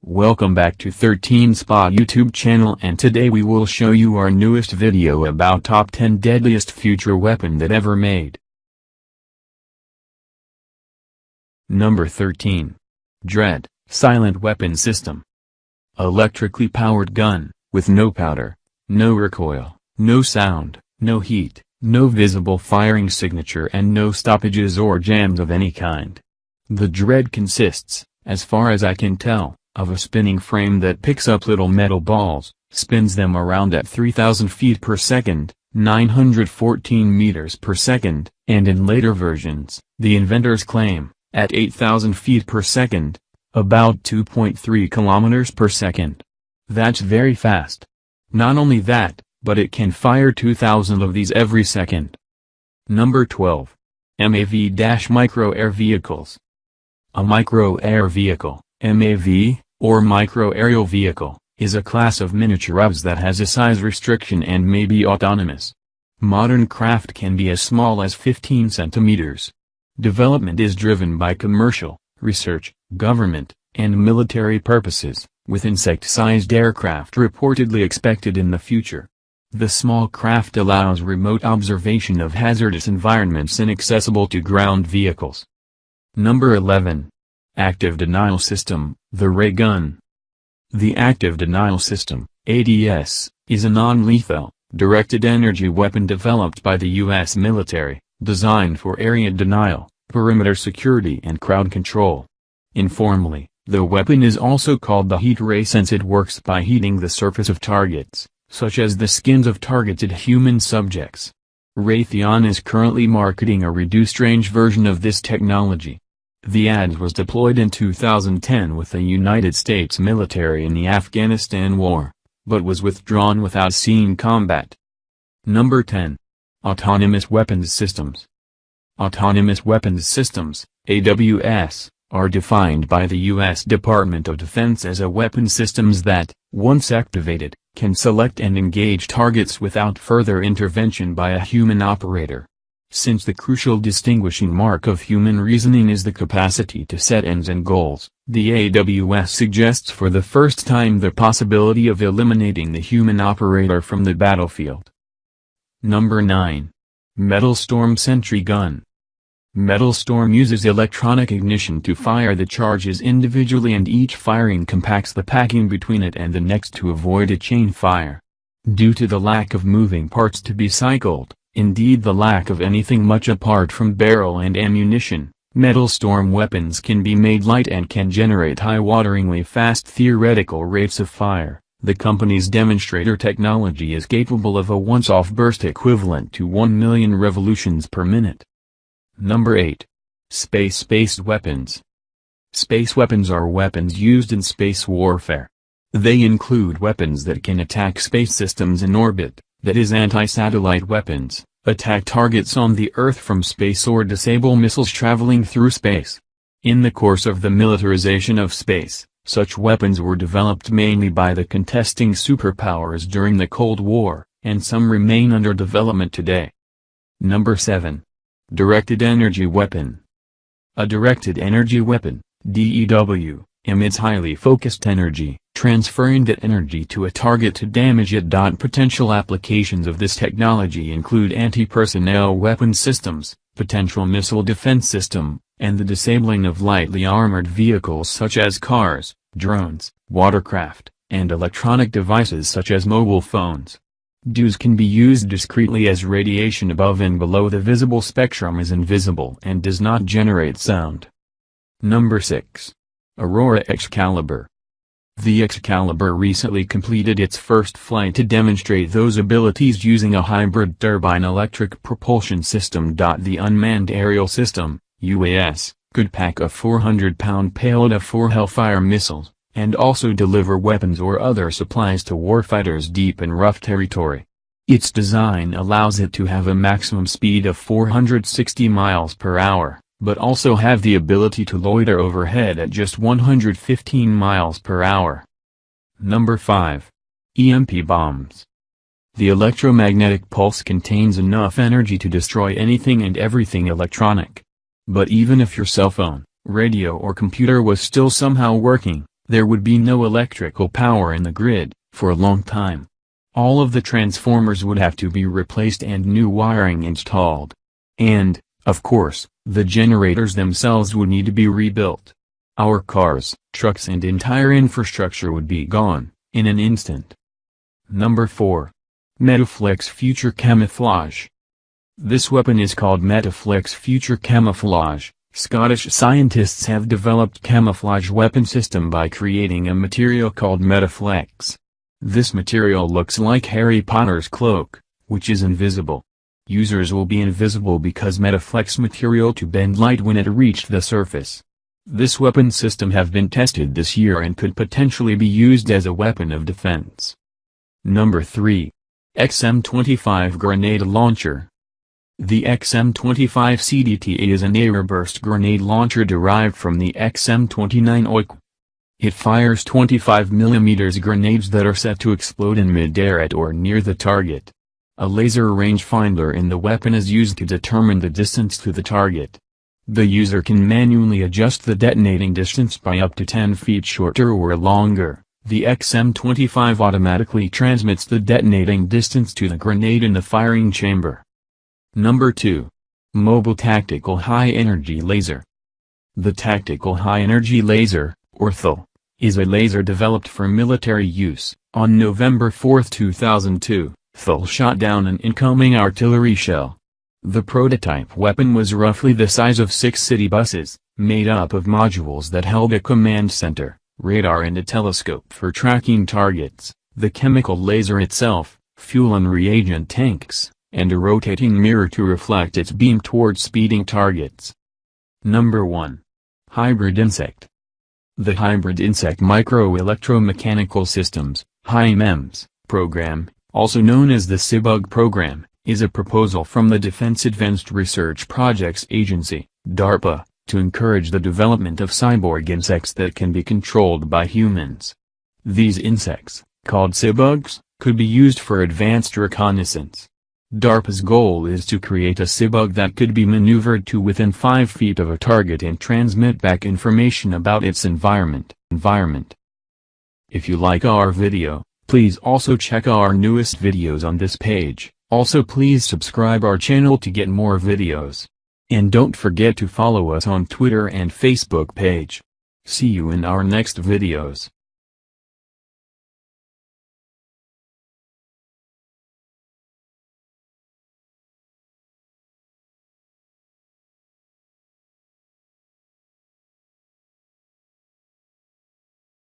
Welcome back to 13 Spot YouTube channel, and today we will show you our newest video about top 10 deadliest future weapon that ever made. Number 13. Dread, Silent Weapon System. Electrically powered gun, with no powder, no recoil, no sound, no heat, no visible firing signature and no stoppages or jams of any kind. The Dread consists, as far as I can tell, of a spinning frame that picks up little metal balls, spins them around at 3,000 feet per second, 914 meters per second, and in later versions, the inventors claim, at 8,000 feet per second, about 2.3 kilometers per second. That's very fast. Not only that, but it can fire 2,000 of these every second. Number 12. MAV-Micro Air Vehicles. A micro air vehicle, MAV, or micro aerial vehicle, is a class of miniature UAVs that has a size restriction and may be autonomous. Modern craft can be as small as 15 centimeters. Development is driven by commercial, research, government, and military purposes, with insect-sized aircraft reportedly expected in the future. The small craft allows remote observation of hazardous environments inaccessible to ground vehicles. Number 11. Active Denial System, the Ray Gun. The Active Denial System, ADS, is a non-lethal, directed energy weapon developed by the U.S. military, designed for area denial, perimeter security and crowd control. Informally, the weapon is also called the heat ray since it works by heating the surface of targets, such as the skins of targeted human subjects. Raytheon is currently marketing a reduced-range version of this technology. The ADS was deployed in 2010 with the United States military in the Afghanistan War, but was withdrawn without seeing combat. Number 10. Autonomous Weapons Systems. Autonomous Weapons Systems, AWS, are defined by the U.S. Department of Defense as a weapon systems that, once activated, can select and engage targets without further intervention by a human operator. Since the crucial distinguishing mark of human reasoning is the capacity to set ends and goals, the AWS suggests for the first time the possibility of eliminating the human operator from the battlefield. Number 9. Metal Storm Sentry Gun. Metal Storm uses electronic ignition to fire the charges individually, and each firing compacts the packing between it and the next to avoid a chain fire. Due to the lack of moving parts to be cycled, indeed the lack of anything much apart from barrel and ammunition, Metal Storm weapons can be made light and can generate eye-wateringly fast theoretical rates of fire. The company's demonstrator technology is capable of a once-off burst equivalent to 1 million revolutions per minute. Number 8. Space-based weapons. Space weapons are weapons used in space warfare. They include weapons that can attack space systems in orbit, that is anti-satellite weapons, attack targets on the Earth from space or disable missiles traveling through space. In the course of the militarization of space, such weapons were developed mainly by the contesting superpowers during the Cold War, and some remain under development today. Number 7. Directed Energy Weapon. A directed energy weapon, DEW, emits highly focused energy, transferring that energy to a target to damage it. Potential applications of this technology include anti-personnel weapon systems, potential missile defense system, and the disabling of lightly armored vehicles such as cars, drones, watercraft, and electronic devices such as mobile phones. DEWs can be used discreetly as radiation above and below the visible spectrum is invisible and does not generate sound. Number 6. Aurora Excalibur. The Excalibur recently completed its first flight to demonstrate those abilities using a hybrid turbine-electric propulsion system. The Unmanned Aerial System, UAS, could pack a 400-pound payload of 4 Hellfire missiles, and also deliver weapons or other supplies to warfighters deep in rough territory. Its design allows it to have a maximum speed of 460 miles per hour, but also have the ability to loiter overhead at just 115 miles per hour. Number 5. EMP bombs. The electromagnetic pulse contains enough energy to destroy anything and everything electronic. But even if your cell phone, radio or computer was still somehow working, there would be no electrical power in the grid, for a long time. All of the transformers would have to be replaced and new wiring installed. And, of course, the generators themselves would need to be rebuilt. Our cars, trucks and entire infrastructure would be gone, in an instant. Number 4. Metaflex Future Camouflage. This weapon is called Metaflex Future Camouflage. Scottish scientists have developed camouflage weapon system by creating a material called Metaflex. This material looks like Harry Potter's cloak, which is invisible. Users will be invisible because Metaflex material to bend light when it reached the surface. This weapon system have been tested this year and could potentially be used as a weapon of defense. Number 3. XM25 Grenade Launcher. The XM25 CDT is an airburst grenade launcher derived from the XM29 OIQ. It fires 25mm grenades that are set to explode in mid-air at or near the target. A laser rangefinder in the weapon is used to determine the distance to the target. The user can manually adjust the detonating distance by up to 10 feet shorter or longer. The XM25 automatically transmits the detonating distance to the grenade in the firing chamber. Number 2. Mobile Tactical High Energy Laser. The Tactical High Energy Laser, or THL, is a laser developed for military use. On November 4, 2002, THL shot down an incoming artillery shell. The prototype weapon was roughly the size of 6 city buses, made up of modules that held a command center, radar and a telescope for tracking targets, the chemical laser itself, fuel and reagent tanks, and a rotating mirror to reflect its beam towards speeding targets. Number 1. Hybrid Insect. The Hybrid Insect Micro-Electromechanical Systems, HIMEMS, program, also known as the SIBUG program, is a proposal from the Defense Advanced Research Projects Agency, DARPA, to encourage the development of cyborg insects that can be controlled by humans. These insects, called SIBUGs, could be used for advanced reconnaissance. DARPA's goal is to create a SIBUG that could be maneuvered to within 5 feet of a target and transmit back information about its environment. If you like our video, please also check our newest videos on this page. Also please subscribe our channel to get more videos. And don't forget to follow us on Twitter and Facebook page. See you in our next videos.